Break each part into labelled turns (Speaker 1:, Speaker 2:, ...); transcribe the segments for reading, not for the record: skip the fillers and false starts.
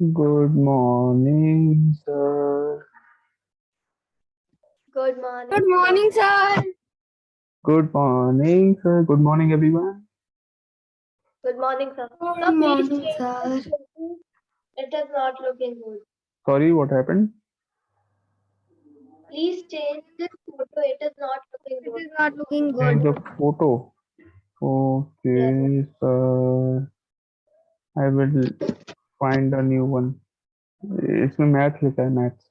Speaker 1: Good morning, sir.
Speaker 2: Good morning.
Speaker 3: Good morning, sir.
Speaker 1: Good morning, sir. Good morning, everyone.
Speaker 2: Good morning, sir.
Speaker 3: Good
Speaker 2: Sir, please
Speaker 3: morning,
Speaker 2: change
Speaker 3: sir.
Speaker 2: this photo. It is not looking good.
Speaker 1: Sorry, what happened?
Speaker 2: Please change this photo. It is not looking
Speaker 3: It
Speaker 2: good.
Speaker 3: is not looking
Speaker 1: Change
Speaker 3: good.
Speaker 1: the photo.
Speaker 2: Yes.
Speaker 1: Okay, sir. I will find a new one. इसमें math लिखा है maths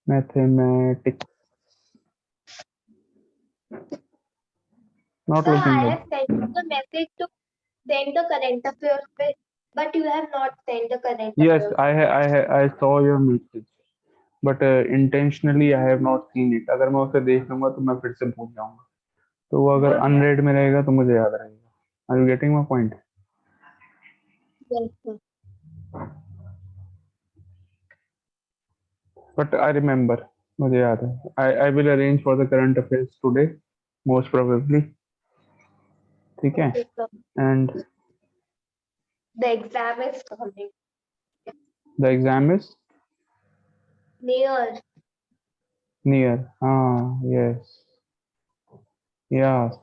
Speaker 1: mathematics not
Speaker 2: Sir,
Speaker 1: looking
Speaker 2: I
Speaker 1: good.
Speaker 2: have sent you the message to send the current affairs page, but you have not sent the current
Speaker 1: Yes,
Speaker 2: affairs.
Speaker 1: I saw your message, but intentionally I have not seen it. अगर मैं उसे देख लूंगा तो मैं फिर से भूल जाऊंगा. तो वो अगर अनरेड में रहेगा तो मुझे याद रहेगा. Are you getting my point?
Speaker 2: Yes, sir.
Speaker 1: But I remember. मुझे याद है. I will arrange for the current affairs today, most probably. ठीक है.
Speaker 2: Okay, sir.
Speaker 1: And
Speaker 2: The exam is coming
Speaker 1: the exam is
Speaker 2: near.
Speaker 1: near. Ah, yes. Yes.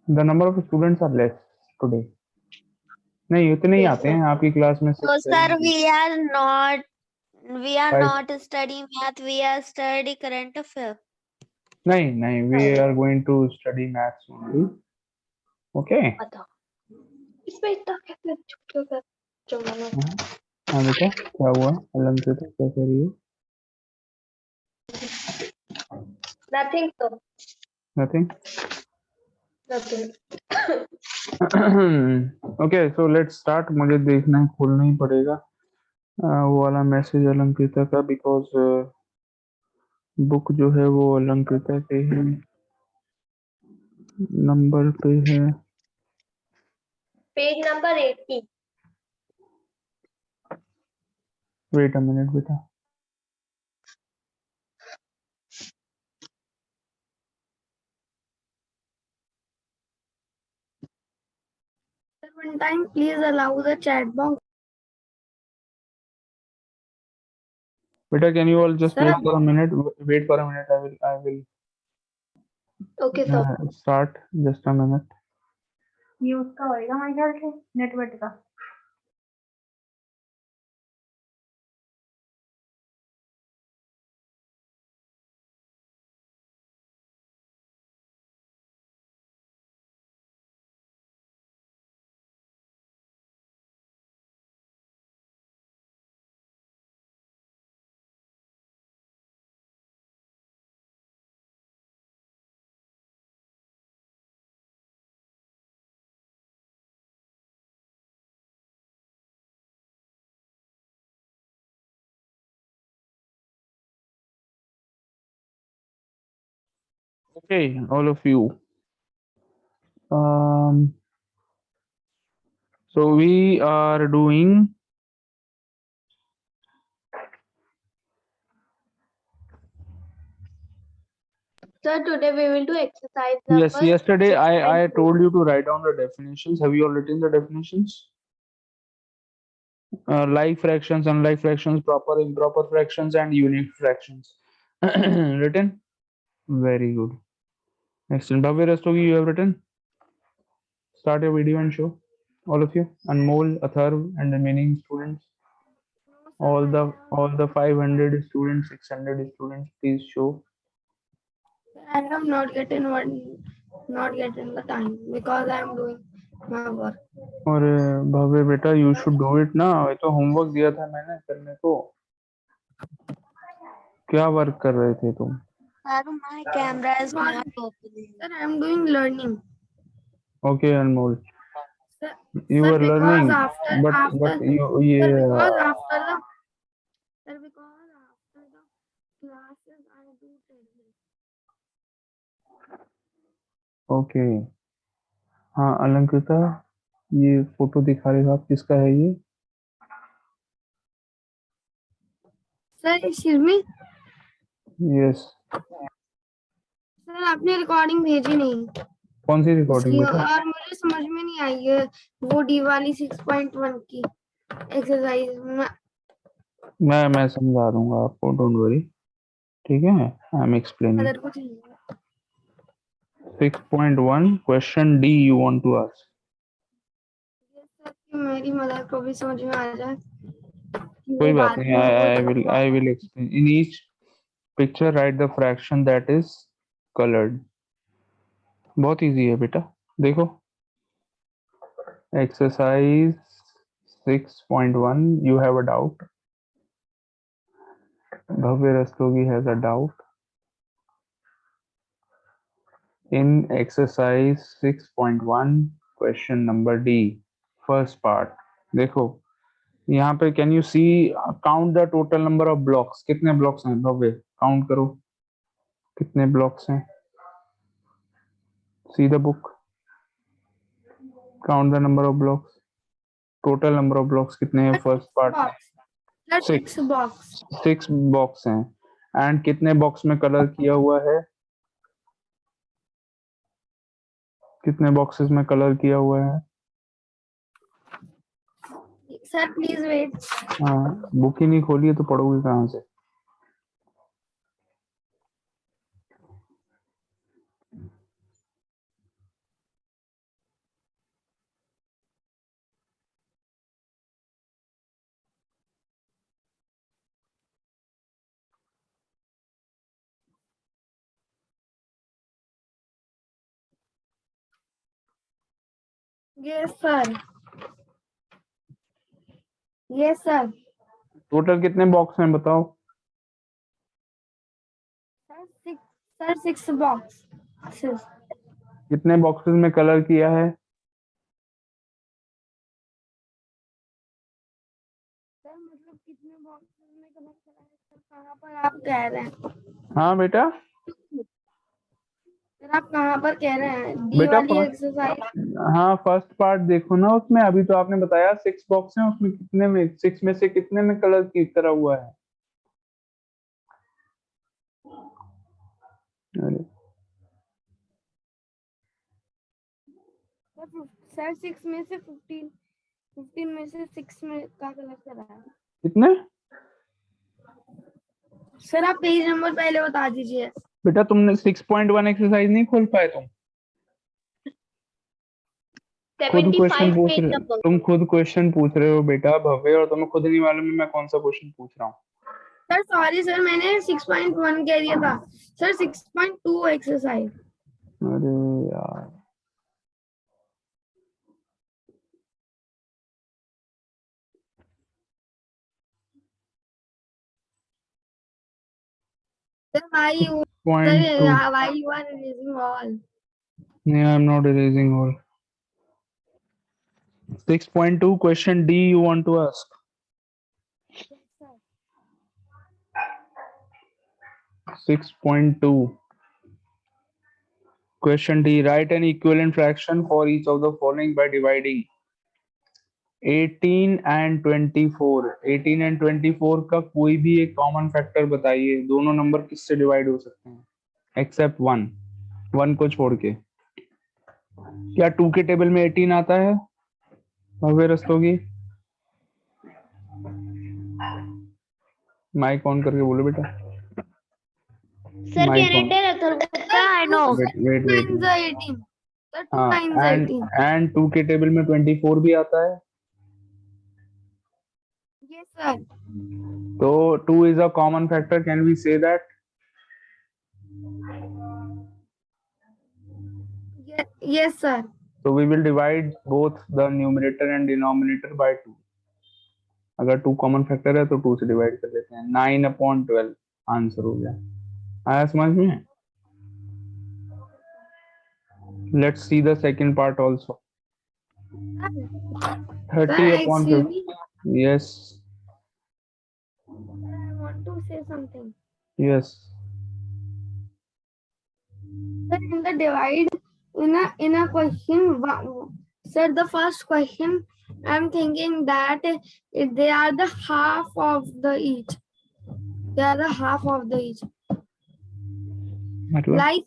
Speaker 1: The number of students are less today. नहीं उतने ही
Speaker 2: Yes,
Speaker 1: आते
Speaker 2: sir.
Speaker 1: हैं आपकी class में
Speaker 3: So,
Speaker 1: 6
Speaker 3: sir,
Speaker 1: 7
Speaker 3: we are
Speaker 1: Five.
Speaker 3: not studying math. We are studying current affair.
Speaker 1: नहीं we are going to study maths only. Okay.
Speaker 2: बताओ इसमें इतना कैसे छुट्टियों का जमाना.
Speaker 1: हाँ बेटा क्या हुआ अलंकृत क्या कह रही है
Speaker 2: Nothing, sir.
Speaker 1: nothing.
Speaker 2: Nothing.
Speaker 1: Okay, so let's start. मुझे देखना है खोलना ही पड़ेगा वो वाला मैसेज अलंकृता का बिकॉज बुक जो है वो अलंकृता के ही नंबर पे है.
Speaker 2: Page number 80.
Speaker 1: Wait a minute बेटा.
Speaker 3: Sir, one time, please allow the chat box.
Speaker 1: बेटा can you all just
Speaker 3: Sir,
Speaker 1: wait for a minute. Wait for a minute. I will
Speaker 2: Okay, sir.
Speaker 1: start just a minute.
Speaker 3: ये उसका होएगा मेरे ख्याल से network का.
Speaker 1: Okay, all of you. So we are doing.
Speaker 2: Sir, today we will do exercise number.
Speaker 1: Yes, yesterday I
Speaker 2: 6.2.
Speaker 1: told you to write down the definitions. Have you all written the definitions? Like fractions, unlike fractions, proper, improper fractions, and unit fractions. Written? Very good. Excellent. Bhavya Rastogi, you have written? Start your video and show. All of you. Anmol, Atharv, and the remaining students. All the 500 students, 600 students, please show.
Speaker 3: I am not getting the time because I am doing my work.
Speaker 1: और भव्य बेटा you should do it ना. ये तो homework दिया था मैंने करने को. क्या वर्क कर रहे थे तुम?
Speaker 3: Sir, my camera is not opening. Sir, I am doing learning.
Speaker 1: Okay, Anmol.
Speaker 3: Sir,
Speaker 1: You
Speaker 3: sir,
Speaker 1: were
Speaker 3: because
Speaker 1: learning,
Speaker 3: after
Speaker 1: but you
Speaker 3: sir,
Speaker 1: yeah.
Speaker 3: because after the classes I do training.
Speaker 1: Okay. हाँ अलंकृता ये photo दिखा रहे हो आप किसका है ये?
Speaker 3: Sir, excuse me.
Speaker 1: Yes.
Speaker 3: Sir आपने रिकॉर्डिंग भेजी नहीं
Speaker 1: कौन सी रिकॉर्डिंग
Speaker 3: उसकी
Speaker 1: बेटा?
Speaker 3: और मुझे समझ में नहीं आई है वो डी वाली 6.1 की. एक्सरसाइज
Speaker 1: मैं समझा दूंगा आपको, डोंट वरी। ठीक है, आई एम एक्सप्लेनिंग।
Speaker 3: मदर को चाहिए
Speaker 1: 6.1 question D you want to ask.
Speaker 3: कि मेरी मदर को भी समझ में आ जाए कि वो
Speaker 1: कोई बात
Speaker 3: बाद
Speaker 1: नहीं,
Speaker 3: में वो
Speaker 1: I will explain. In each picture right the fraction that is coloured. बहुत इजी है बेटा, देखो exercise 6.1 you have a doubt. Bhavya Rastogi has a doubt. In exercise 6.1 question number D, first part, देखो यहाँ पे can you see count the total number of blocks. कितने blocks हैं Bhavya, count करो कितने ब्लॉक्स हैं। See the book, count the number of blocks, total number of blocks कितने हैं फर्स्ट पार्ट में।
Speaker 3: बॉक्स 6 बॉक्स
Speaker 1: 6 बॉक्स हैं। एंड कितने बॉक्स में कलर किया हुआ है, कितने बॉक्सेस में कलर किया हुआ है।
Speaker 3: सर प्लीज वेट
Speaker 1: हाँ, बुक ही नहीं खोली है तो पढ़ोगे कहाँ से।
Speaker 3: Yes sir yes sir
Speaker 1: total कितने बॉक्स हैं बताओ।
Speaker 3: सर 6 बॉक्स
Speaker 1: कितने बॉक्सेस में कलर किया है।
Speaker 3: सर मतलब कितने बॉक्स में कलर करा है सर, कहाँ पर आप कह रहे हैं
Speaker 1: हाँ बेटा,
Speaker 3: सर, आप कहाँ पर कह रहे हैं डी
Speaker 1: बेटा
Speaker 3: वाली एक्सरसाइज।
Speaker 1: हाँ फर्स्ट पार्ट देखो ना, उसमें अभी तो आपने बताया 6 बॉक्स हैं, उसमें कितने में 6 में से कितने में कलर की करा हुआ है। अरे
Speaker 3: सर 6 में से 15 में से 6 में का कलर करा है।
Speaker 1: कितने
Speaker 3: सर आप पेज नंबर पहले बता दीजिए।
Speaker 1: बेटा, तुमने 6.1 एक्सरसाइज नहीं खोल पाए तुम खुद क्वेश्चन
Speaker 2: 75
Speaker 1: पूछ
Speaker 2: page
Speaker 1: रहे,
Speaker 2: number.
Speaker 1: तुम खुद क्वेश्चन पूछ रहे हो बेटा भव्य, और तुम्हें खुद नहीं मालूम है मैं कौन सा क्वेश्चन पूछ रहा हूँ।
Speaker 3: सर सॉरी सर, मैंने 6.1 कह दिया था सर, 6.2 एक्सरसाइज।
Speaker 1: अरे यार,
Speaker 3: sir why you
Speaker 1: 6.2
Speaker 3: why you are erasing all?
Speaker 1: नहीं, I am not erasing all. 6.2 question D you want to ask. 6.2 question D, write an equivalent fraction for each of the following by dividing 18 and 24। 18 and 24 का कोई भी एक common factor बताइए, दोनों number किससे divide हो सकते हैं एक्सेप्ट 1 को छोड़ के। क्या 2 के टेबल में 18 आता है भव्य रस्तोगी। माइक ऑन करके बोलो बेटा।
Speaker 2: Sir,
Speaker 1: mic
Speaker 2: can
Speaker 1: on.
Speaker 2: I tell Atharva? I know.
Speaker 1: Wait
Speaker 3: 2 9 18 sir 2
Speaker 1: हाँ,
Speaker 3: 9 18
Speaker 1: एंड 2 के टेबल में 24 भी आता है।
Speaker 3: यस सर
Speaker 1: तो 2 is a common factor, can we say that?
Speaker 3: Yes sir
Speaker 1: So we will divide both the numerator and denominator by 2। अगर 2 common factor है तो 2 से डिवाइड कर देते हैं। 9/12 आंसर हो गया। आया समझ में। Let's see the second part also. 30/50। Yes
Speaker 3: I want to say something.
Speaker 1: Yes.
Speaker 3: Sir, in the divide, in a question, sir, the first question, I'm thinking that they are the half of the each. They are the half of the each.
Speaker 1: मतलब
Speaker 3: Like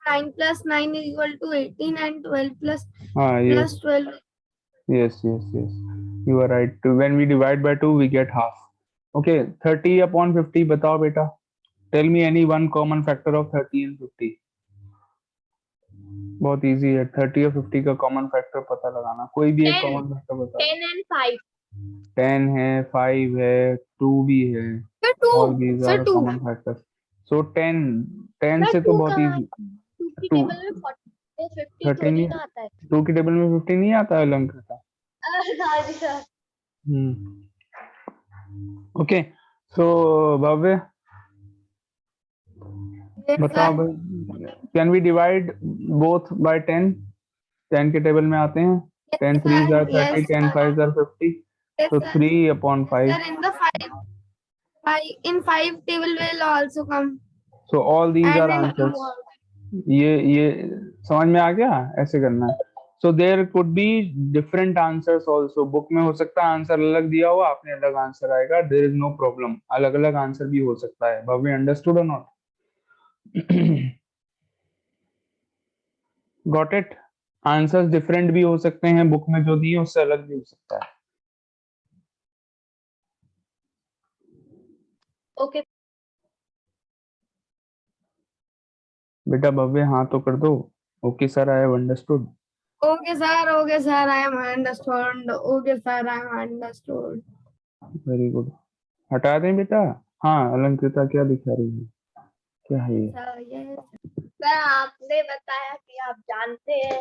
Speaker 3: 9 plus 9 is equal to 18 and 12 plus
Speaker 1: हाँ,
Speaker 3: plus
Speaker 1: yes
Speaker 3: 12
Speaker 1: Yes, yes, yes. You are right. When we divide by 2, we get half. Okay, 30 upon 50 बताओ बेटा. Tell me any one common factor of 30 and 50. बहुत easy है. 30 और 50 का common factor पता लगाना. कोई भी एक
Speaker 2: 10.
Speaker 1: कॉमन फैक्टर बता.
Speaker 2: 10 and 5.
Speaker 1: 10 है, 5 है, 2 भी है.
Speaker 3: Sir,
Speaker 1: All
Speaker 3: 2.
Speaker 1: these
Speaker 3: Sir,
Speaker 1: are
Speaker 3: 2.
Speaker 1: common factors. So 10
Speaker 2: मैं
Speaker 1: से तो
Speaker 2: 2
Speaker 1: बहुत
Speaker 2: कहाँ?
Speaker 1: इजी.
Speaker 2: 2 की
Speaker 1: 2
Speaker 2: टेबल में 40 50
Speaker 1: 30
Speaker 2: थोड़ी
Speaker 1: नहीं.
Speaker 2: ना आता है.
Speaker 1: 2 की टेबल में 50 नहीं आता है लंक का.
Speaker 2: हाँ जी sir.
Speaker 1: Okay, so Bhavya
Speaker 3: Yes,
Speaker 1: बताओ
Speaker 3: sir.
Speaker 1: भाई. Can we divide both by 10? 10 के टेबल में आते हैं.
Speaker 3: Yes,
Speaker 1: 10
Speaker 3: sir.
Speaker 1: 3s are 30,
Speaker 3: Yes,
Speaker 1: 10
Speaker 3: sir.
Speaker 1: 5s are 50.
Speaker 3: Yes,
Speaker 1: So
Speaker 3: sir.
Speaker 1: 3 upon 5.
Speaker 3: Sir, in the in 5 table will also come.
Speaker 1: So all these are
Speaker 3: And in 2
Speaker 1: answers.
Speaker 3: also.
Speaker 1: ये समझ में आ गया. ऐसे करना है. So there could be different answers also. Book में हो सकता है आंसर अलग दिया हुआ, आपने अलग आंसर आएगा. There is no problem. अलग अलग आंसर भी हो सकता है. भव्य understood or not? Got it? Answers different भी हो सकते हैं, बुक में जो दिए उससे अलग भी हो सकता है.
Speaker 2: ओके.
Speaker 1: बेटा भव्य हाँ तो कर दो. Okay sir, I have understood.
Speaker 3: Okay, sir. Okay, sir. I am understood. Okay, sir. I am understood.
Speaker 1: Very good. हटा दें बेटा. हाँ अलंकृता क्या दिखा रही है, क्या है ये?
Speaker 3: Sir, yes.
Speaker 2: सर आपने बताया कि आप जानते हैं.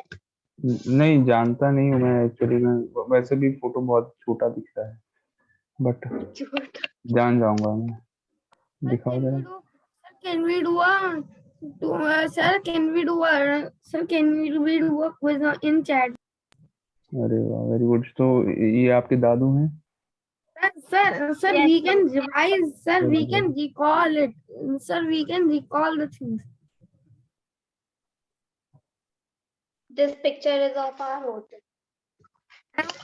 Speaker 1: नहीं जानता नहीं हूँ मैं एक्चुअली. मैं वैसे भी फोटो बहुत छोटा दिख रहा है, बट जान जाऊंगा मैं.
Speaker 3: Sir,
Speaker 1: दिखाओ
Speaker 3: can we
Speaker 1: जरा.
Speaker 3: do? Sir, can we do a? Sir, can we do a? Sir, can we do a quiz in chat?
Speaker 1: अरे वाह, वेरी गुड. तो ये आपके दादू हैं.
Speaker 3: Sir,
Speaker 2: Yes,
Speaker 3: we
Speaker 2: sir.
Speaker 3: can revise. Sir,
Speaker 1: very
Speaker 3: we can
Speaker 1: good.
Speaker 3: recall it. Sir, we can recall the things.
Speaker 2: This picture is of our hotel.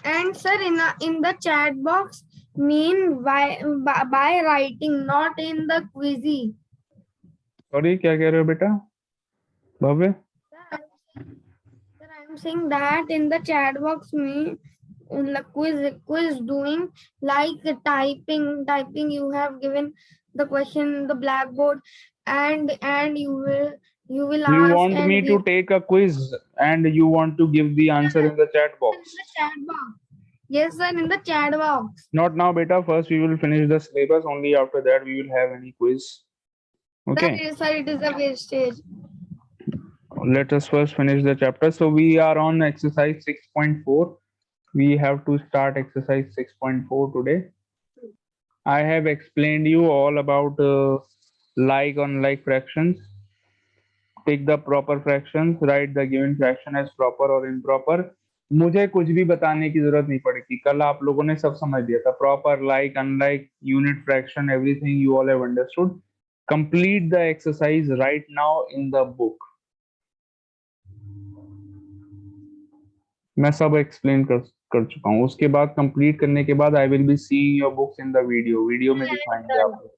Speaker 3: And sir, in the chat box, mean by writing, not in the quizzy.
Speaker 1: Sorry, क्या कह रहे हो बेटा भव्य?
Speaker 3: Sir, I'm saying that in the chat box, me in the quiz doing like typing. You have given the question in the blackboard, and you will
Speaker 1: You
Speaker 3: ask
Speaker 1: want me
Speaker 3: and
Speaker 1: to
Speaker 3: give
Speaker 1: take a quiz and you want to give the answer in the chat
Speaker 3: in
Speaker 1: box?
Speaker 3: the chat box. Yes, sir, in the chat box.
Speaker 1: Not now, beta. First, we will finish the syllabus. Only after that, we will have any quiz. Okay.
Speaker 3: Sir, it is a wastage.
Speaker 1: Let us first finish the chapter. So we are on exercise 6.4. We have to start exercise 6.4 today. I have explained you all about like unlike fractions. Take the proper fractions. Write the given fraction as proper or improper. मुझे कुछ भी बताने की जरूरत नहीं पड़ेगी. कल आप लोगों ने सब समझ लिया था. Proper, like, unlike, unit fraction, everything you all have understood. Complete the exercise right now in the book. मैं सब एक्सप्लेन कर चुका हूँ. उसके बाद कंप्लीट करने के बाद I will be seeing your books in the video में दिखाएंगे आप लोग.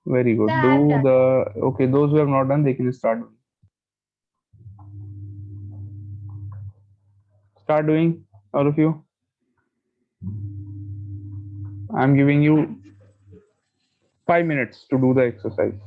Speaker 1: Very good. Do the okay. Those who have not done they can start doing, all of you. I'm giving you 5 minutes to do the exercise.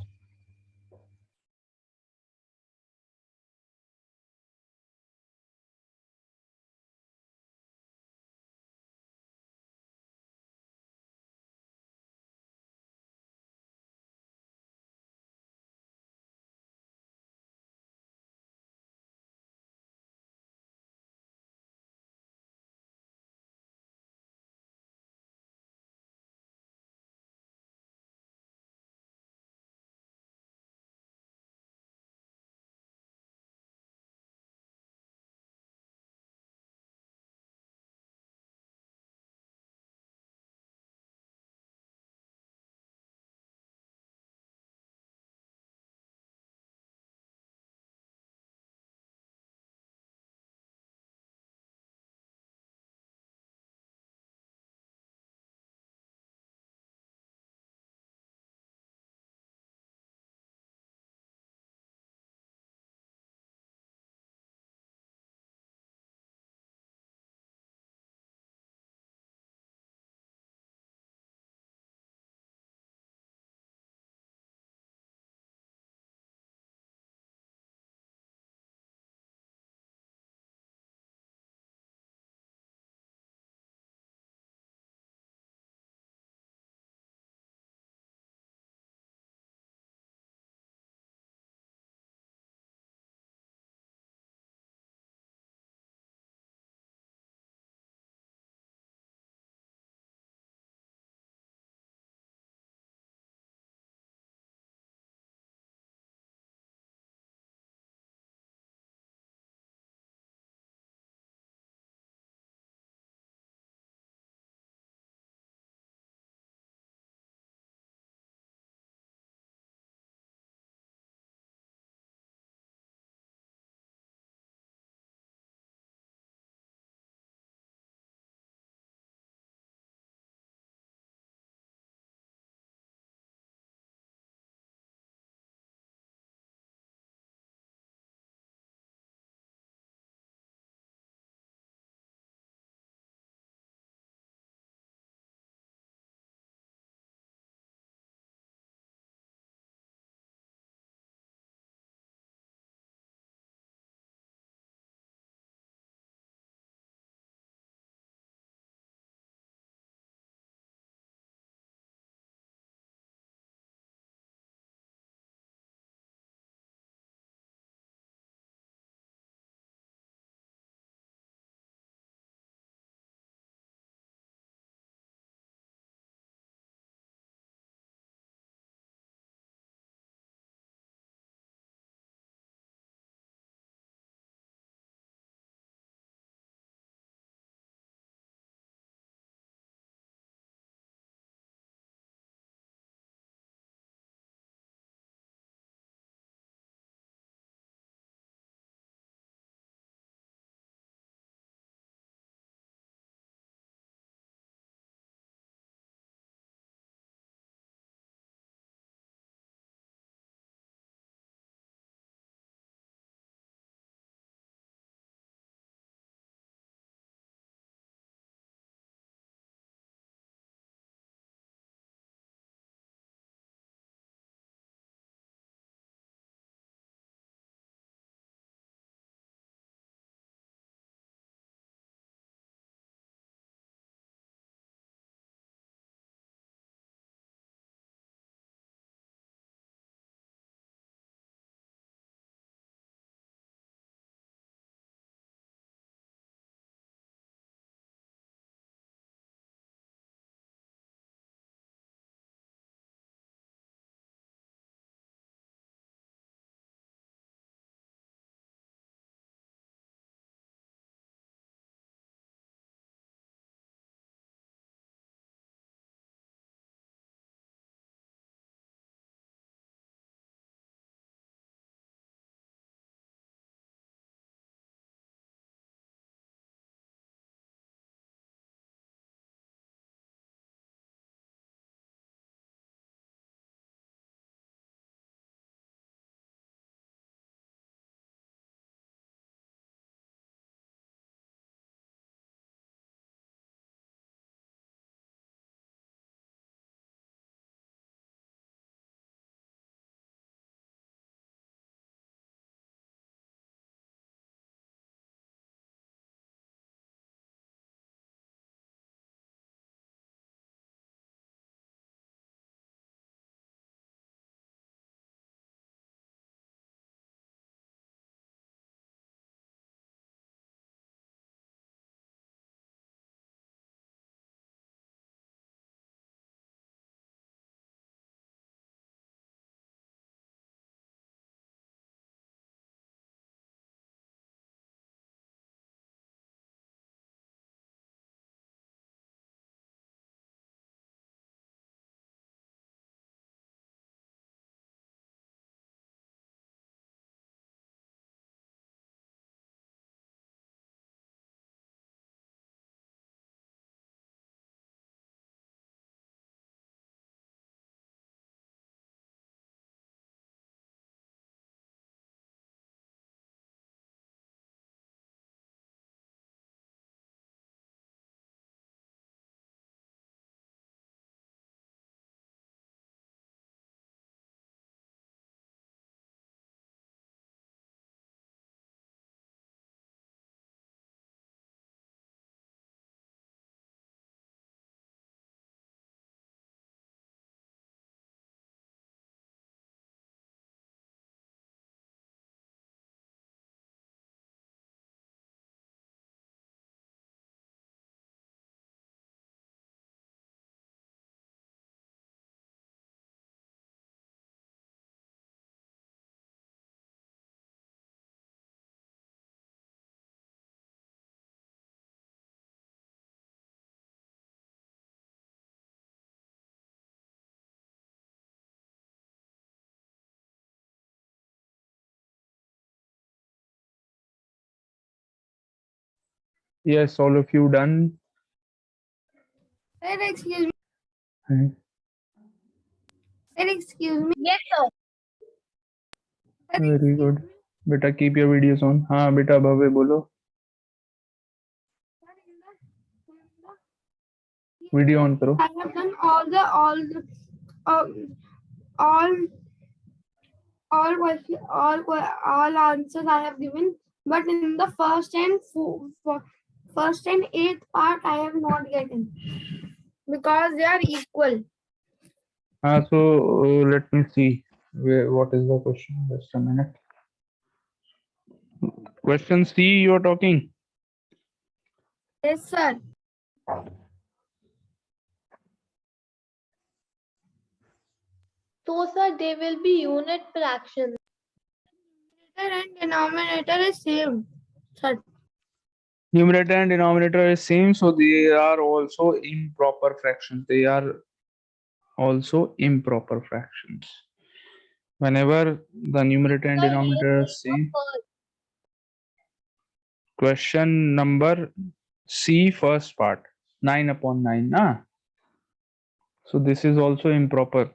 Speaker 1: Yes, all of you done.
Speaker 3: Sir, excuse me.
Speaker 1: Hmm.
Speaker 3: Sir, excuse me.
Speaker 2: Yes, sir.
Speaker 3: Sir,
Speaker 1: Very good. बेटा keep your videos on. हाँ बेटा भव्य बोलो. Video on करो.
Speaker 3: I have done all questions, all answers I have given, but in the first and eighth part I have not gotten because they are equal.
Speaker 1: So let me see. What is the question? Just a minute. Question C, you are talking.
Speaker 3: Yes, sir.
Speaker 2: So, sir, they will be unit fractions.
Speaker 3: Numerator and denominator is same, sir.
Speaker 1: Numerator and denominator is same, so they are also improper fractions. They are also improper fractions. Whenever the numerator and
Speaker 2: Sir,
Speaker 1: denominator are
Speaker 2: A
Speaker 1: same.
Speaker 2: first.
Speaker 1: Question number C, first part, 9/9, na? So this is also improper.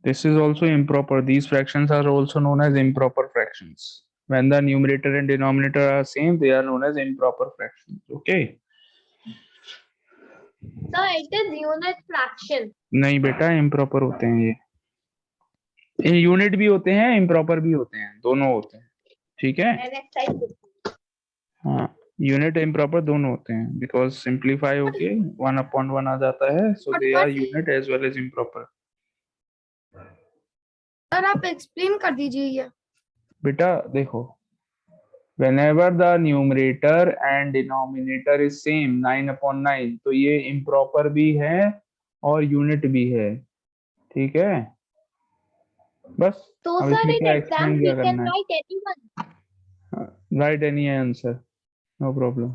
Speaker 1: This is also improper. These fractions are also known as improper fractions. When the numerator and denominator are same, they are known as improper fractions. Okay.
Speaker 2: Sir, it is unit fraction.
Speaker 1: नहीं बेटा, improper होते हैं ये unit भी होते हैं, improper भी होते हैं, दोनों होते हैं. ठीक है.
Speaker 2: And excited.
Speaker 1: हाँ, यूनिट इम्प्रॉपर दोनों होते हैं, बिकॉज सिंप्लीफाई होके 1/1 आ जाता है, so they are unit as well as improper.
Speaker 3: Sir आप एक्सप्लेन कर दीजिए ये.
Speaker 1: बेटा देखो, whenever the numerator and denominator is same 9/9, तो ये इम्प्रॉपर भी है और यूनिट भी है. ठीक है. बस
Speaker 2: So,
Speaker 1: अब
Speaker 2: sir,
Speaker 1: इसमें
Speaker 2: in
Speaker 1: क्या
Speaker 2: exam
Speaker 1: एक्सप्लेन
Speaker 2: we
Speaker 1: क्या
Speaker 2: can
Speaker 1: करना
Speaker 2: write anyone.
Speaker 1: है. Write any answer, no problem.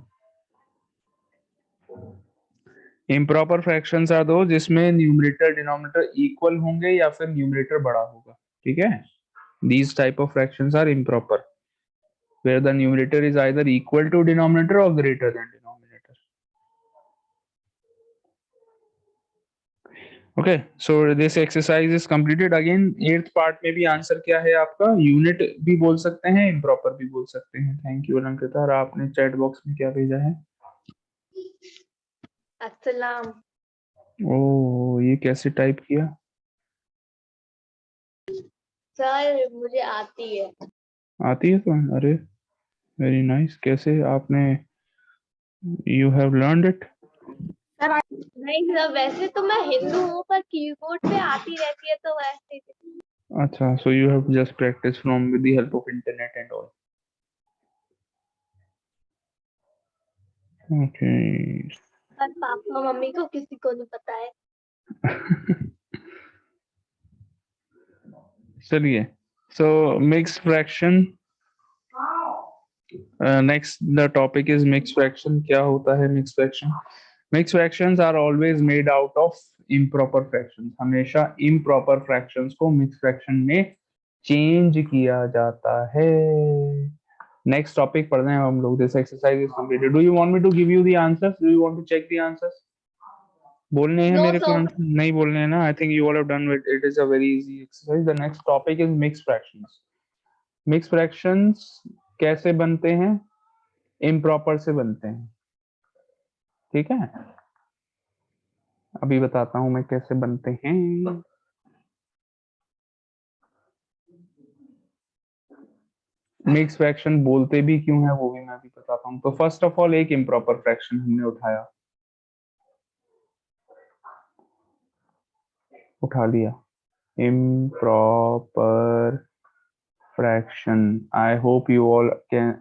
Speaker 1: Improper fractions are दो जिसमें न्यूमरेटर डिनोमिनेटर इक्वल होंगे या फिर न्यूमरेटर बड़ा होगा. ठीक है. These type of fractions are improper, where the numerator is either equal to denominator or greater than denominator. Okay, so this exercise is completed. Again, 8th part में भी answer क्या है आपका? यूनिट भी बोल सकते हैं, इम्प्रॉपर भी बोल सकते हैं. Thank you Alankrita. और आपने चैट बॉक्स में क्या भेजा है?
Speaker 2: अस्सलाम.
Speaker 1: ओह, ये कैसे टाइप किया?
Speaker 2: सर मुझे आती है.
Speaker 1: आती है तो? अरे वेरी नाइस. कैसे आपने, यू हैव लर्नड इट?
Speaker 2: नहीं सर, वैसे तो मैं हिंदू हूँ पर कीबोर्ड पे आती रहती है तो वैसे ही.
Speaker 1: अच्छा, so you have just practiced from with the help of internet and all. Okay.
Speaker 2: पर पापा मम्मी को किसी को नहीं पता है.
Speaker 1: चलिए. So mixed fraction. Next the topic is mixed fraction. क्या होता है mixed fraction? Mixed fractions are always made out of improper fractions. हमेशा improper fractions को mixed fraction में change किया जाता है. Next topic पढ़ रहे हैं हम लोग. This exercise is completed. Do you want me to give you the answers? Do you want to check the answers? बोलने हैं
Speaker 2: No,
Speaker 1: मेरे को
Speaker 2: sir.
Speaker 1: आंसर? नहीं बोलने हैं ना. I think you all have done it. It is a very easy exercise. The next topic is mixed fractions. Mixed fractions कैसे बनते हैं? Improper से बनते हैं. ठीक है. अभी बताता हूं मैं कैसे बनते हैं. मिक्स फ्रैक्शन बोलते भी क्यों है वो भी मैं अभी बताता हूं. तो फर्स्ट ऑफ ऑल एक इम्प्रॉपर फ्रैक्शन हमने उठा लिया. Improper fraction. I hope you all can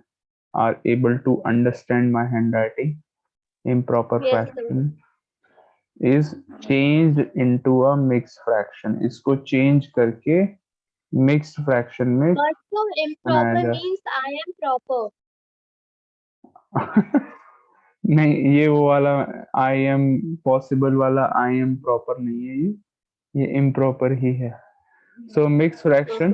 Speaker 1: are able to understand my handwriting. Improper
Speaker 2: Yes,
Speaker 1: fraction is changed into a mixed fraction. इसको change करके mixed fraction में
Speaker 2: But so
Speaker 1: बनाया
Speaker 2: improper
Speaker 1: जा.
Speaker 2: means I am proper.
Speaker 1: नहीं, ये वो वाला I am possible वाला I am proper नहीं है. ये improper ही है. So mixed fraction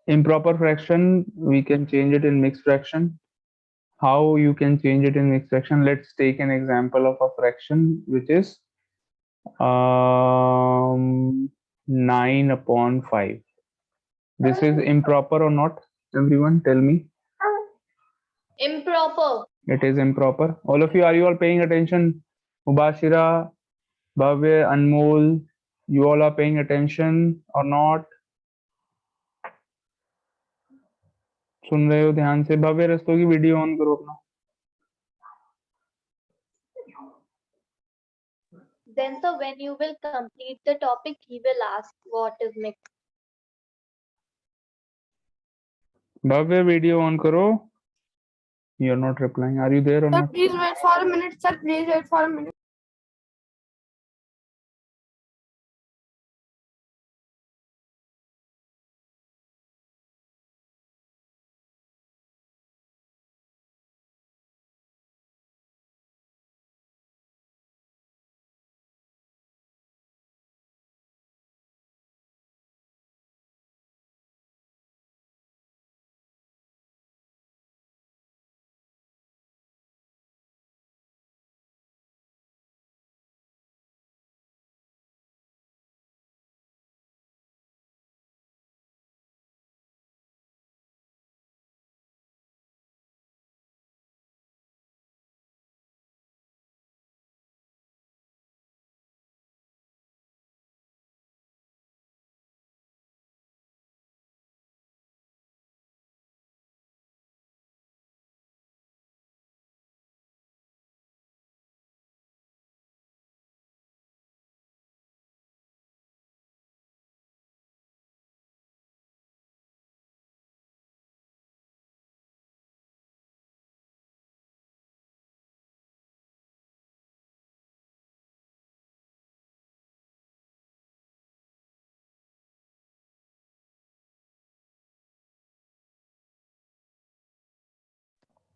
Speaker 1: Improper fraction, we can change it in mixed fraction. How you can change it in mixed fraction? Let's take an example of a fraction which is 9/5. This is improper or not? Everyone, tell me.
Speaker 2: Improper.
Speaker 1: It is improper. All of you, are you all paying attention? Mubashira, Bhavya, Anmol, you all are paying attention or not? सुन रहे हो ध्यान से? भव्य Rastogi video on करो अपना.
Speaker 2: Then so when you will complete the topic, he will ask what is mixed.
Speaker 1: Bhavya video on करो. You are not replying. Are you there or
Speaker 3: Sir,
Speaker 1: not?
Speaker 3: please wait for a minute. Sir, please wait for a minute.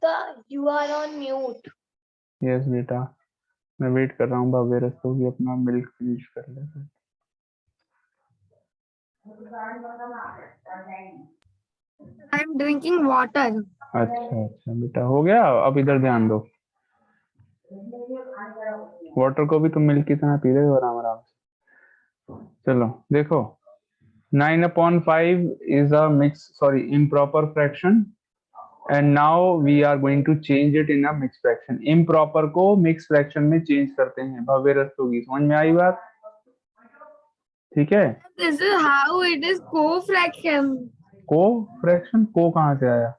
Speaker 2: Sir, you are on mute.
Speaker 1: Yes बेटा, मैं wait कर रहा हूँ भव्य रस्तोगी अपना milk finish कर ले.
Speaker 3: I'm drinking water.
Speaker 1: अच्छा अच्छा बेटा, हो गया. अब इधर ध्यान दो. वाटर को भी तुम मिल्क की तरह पी रहे हो आराम आराम से. चलो देखो, 9/5 is a improper fraction, and now we are going to change it in a mixed fraction. improper को mixed fraction में change करते हैं. भव्य रस्तोगी, समझ में आई बात? ठीक है.
Speaker 3: This is how it is co-fraction.
Speaker 1: को फ्रैक्शन, को कहाँ से आया?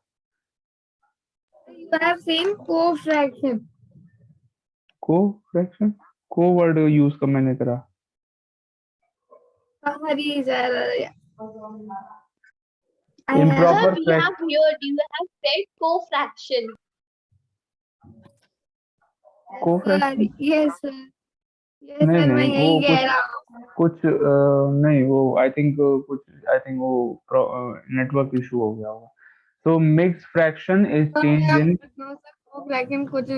Speaker 3: You have seen co-fraction.
Speaker 1: को फ्रैक्शन, को वर्ड यूज कब मैंने करा?
Speaker 3: Sorry, sir.
Speaker 1: Improper
Speaker 2: Sir, we
Speaker 1: fraction.
Speaker 2: have heard you have said co-fraction.
Speaker 1: को फ्रैक्शन
Speaker 3: Yes, sir. Yes,
Speaker 1: नहीं
Speaker 3: sir. मैं
Speaker 1: नहीं,
Speaker 3: यही
Speaker 1: वो
Speaker 3: कह रहा हूँ.
Speaker 1: कुछ नहीं, वो आई थिंक वो नेटवर्क इशू हो गया होगा. So mixed fraction is changed in
Speaker 3: No, sir. Co-fraction कुछ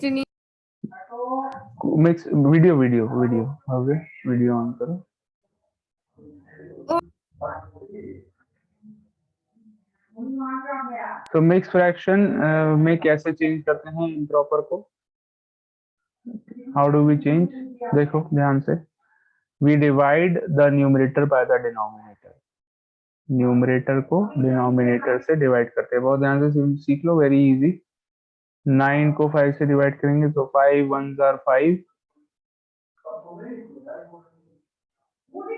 Speaker 3: नहीं.
Speaker 1: mix. वीडियो अबे वीडियो ऑन करो. तो मिक्स फ्रैक्शन में कैसे चेंज करते हैं इम्प्रॉपर को? How do we change? देखो ध्यान से, we divide the numerator by the denominator. Numerator को डिनोमिनेटर से डिवाइड करते हैं. बहुत ध्यान से सीख लो, वेरी इजी. 9 को 5 से डिवाइड करेंगे तो 5 1s are 5,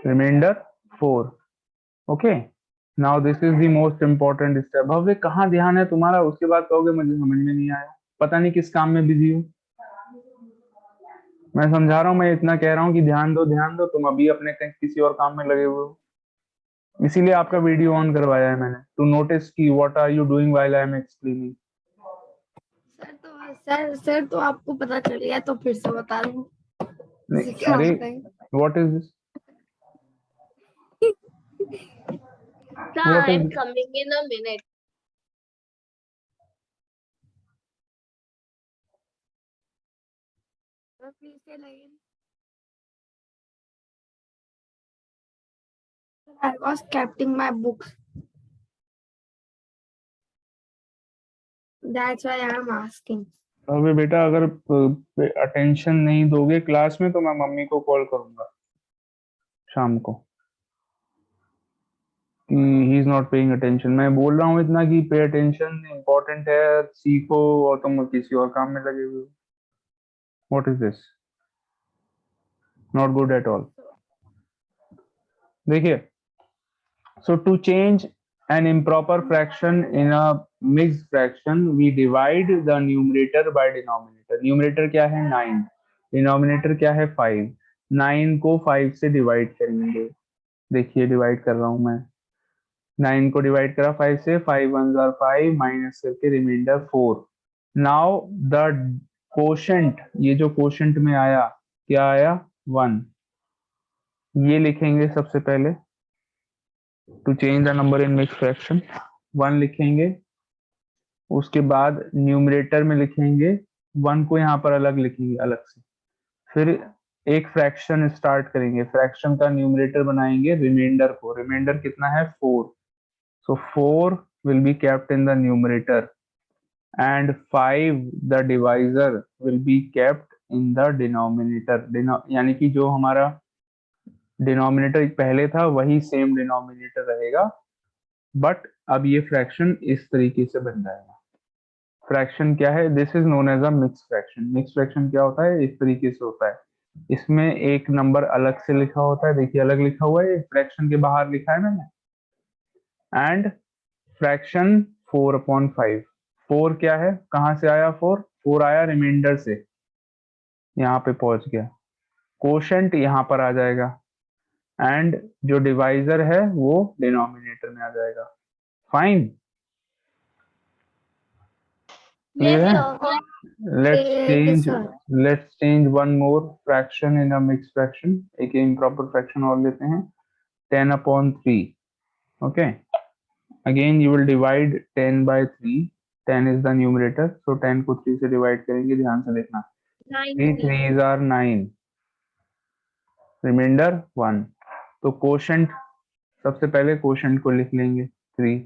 Speaker 1: reminder 4. Okay, now this is the most important step. Bhavya कहाँ ध्यान है तुम्हारा? उसके बाद कहोगे मुझे समझ में नहीं आया, पता नहीं किस काम में बिजी हो. मैं समझा रहा हूँ, मैं इतना कह रहा हूँ कि ध्यान दो, तुम अभी अपने किसी और काम में लगे हुए हो. इसीलिए आपका वीडियो ऑन करवाया है मैंने, टू नोटिस की what are you doing while I am explaining.
Speaker 3: Sir तो आपको पता चल गया तो फिर से बता दूं.
Speaker 1: अरे what is this?
Speaker 2: Sir,
Speaker 1: What
Speaker 2: I
Speaker 1: is
Speaker 2: am
Speaker 1: this?
Speaker 2: coming in a minute.
Speaker 3: Please say again. I was capturing my books. That's why I'm asking.
Speaker 1: अबे बेटा अगर अटेंशन नहीं दोगे क्लास में तो मैं मम्मी को कॉल करूंगा शाम को कि he is not paying attention. मैं बोल रहा हूँ इतना कि पे अटेंशन इम्पोर्टेंट है, सीखो, और तुम किसी और काम में लगे हुए हो। What is this, not good at all. देखिए, so to change an improper fraction in a mixed fraction we divide the numerator by denominator। numerator क्या है 9, denominator क्या है 5। 9 को 5 से डिवाइड करेंगे। देखिए डिवाइड कर रहा हूं मैं, 9 को डिवाइड करा 5 से, 5 1 जार 5 माइनस करके रिमाइंडर 4। नाउ द कोशेंट, ये जो कोशेंट में आया क्या आया 1, ये लिखेंगे सबसे पहले। To change the number in mix fraction 1 लिखेंगे, उसके बाद न्यूमरेटर में लिखेंगे 1 को यहाँ पर अलग लिखेंगे अलग से, फिर एक फ्रैक्शन स्टार्ट करेंगे, फ्रैक्शन का न्यूमरेटर बनाएंगे रिमाइंडर को। रिमाइंडर कितना है 4, so 4 will be kept in the numerator and 5 the divisor will be kept in the denominator। यानी कि जो हमारा डिनोमिनेटर पहले था वही सेम डिनोमिनेटर रहेगा, बट अब ये फ्रैक्शन इस तरीके से बन जाएगा। फ्रैक्शन क्या है, this is known as a mix fraction. Mix fraction क्या होता है, इस तरीके से होता है, इसमें एक नंबर अलग से लिखा होता है, देखिए अलग लिखा हुआ है, फ्रैक्शन के बाहर लिखा है मैंने, एंड फ्रैक्शन 4/5। 4 क्या है, कहां से आया 4, 4 आया रिमाइंडर से, यहाँ पे पहुंच गया, कोशेंट यहाँ पर आ जाएगा, एंड जो डिवाइजर है वो डिनोमिनेटर में आ जाएगा। फाइन, क्लियर
Speaker 2: Yes,
Speaker 1: है?
Speaker 2: sir.
Speaker 3: Yes, sir.
Speaker 1: Let's change one more fraction in a mix fraction. एक इम्प्रॉपर फ्रैक्शन और लेते हैं, 10/3। Okay, again you will divide 10 by 3। 10 is the numerator, so 10 को 3 से डिवाइड करेंगे, ध्यान से देखना। 3
Speaker 2: 9.
Speaker 1: 3s are 9, reminder 1। तो कोशेंट, सबसे पहले कोशेंट को लिख लेंगे 3,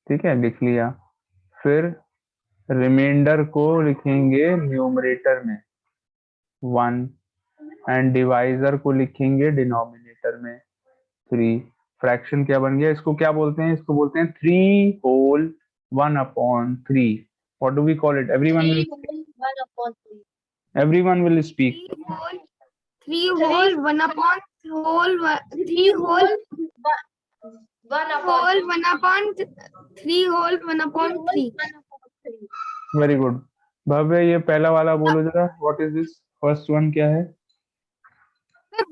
Speaker 1: ठीक है, लिख लिया। फिर रिमाइंडर को लिखेंगे न्यूमरेटर में 1, एंड डिवाइजर को लिखेंगे डिनोमिनेटर में 3। फ्रैक्शन क्या बन गया, इसको क्या बोलते हैं, इसको बोलते हैं 3 whole 1/3। What do we call it,
Speaker 2: 3 whole 1/3.
Speaker 1: everyone will speak।
Speaker 3: 3 whole 1 upon whole 3 whole
Speaker 2: 1
Speaker 3: whole
Speaker 2: upon
Speaker 3: 1 upon 3 whole 1 upon 3.
Speaker 2: 3.
Speaker 1: Very good. Bhavya ये पहला वाला बोलो जरा, what is this, first one क्या है?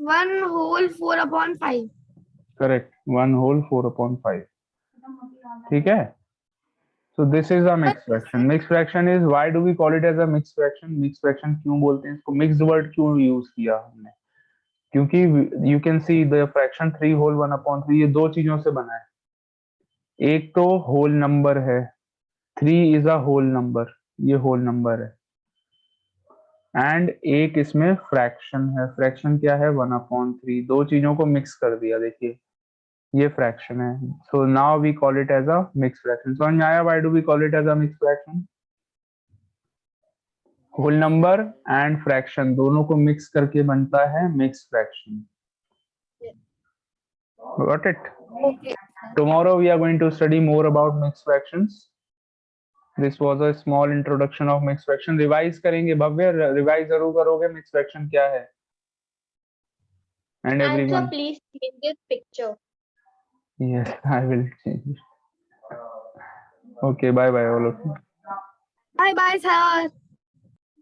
Speaker 3: 1 whole 4 upon 5.
Speaker 1: करेक्ट, 1 whole 4/5, ठीक है। So this is a mixed fraction। Mixed fraction is, why do we call it as a mixed fraction? Mixed fraction क्यों बोलते हैं इसको, mixed word क्यों use किया हमने, क्योंकि you can see the fraction 3 whole 1/3 ये दो चीजों से बना है। एक तो होल नंबर है, 3 is a whole number, ये होल नंबर है, एंड एक इसमें फ्रैक्शन है। फ्रैक्शन क्या है 1/3, दो चीजों को मिक्स कर दिया, देखिए ये फ्रैक्शन है। So now we call it as a mix fraction. समझ में आया why do we call it as a mix fraction? Whole number and fraction दोनों को मिक्स करके बनता है mix fraction. Got it?
Speaker 3: Okay.
Speaker 1: Tomorrow we are going to study more about mix fractions. This was a small introduction of mix fraction. Revise करेंगे Bhavya, revise जरूर करोगे mix fraction क्या है, and
Speaker 2: And sir,
Speaker 1: everyone.
Speaker 2: please change this picture.
Speaker 1: Yes I will change. Okay, bye bye all of you.
Speaker 3: Bye bye, sir.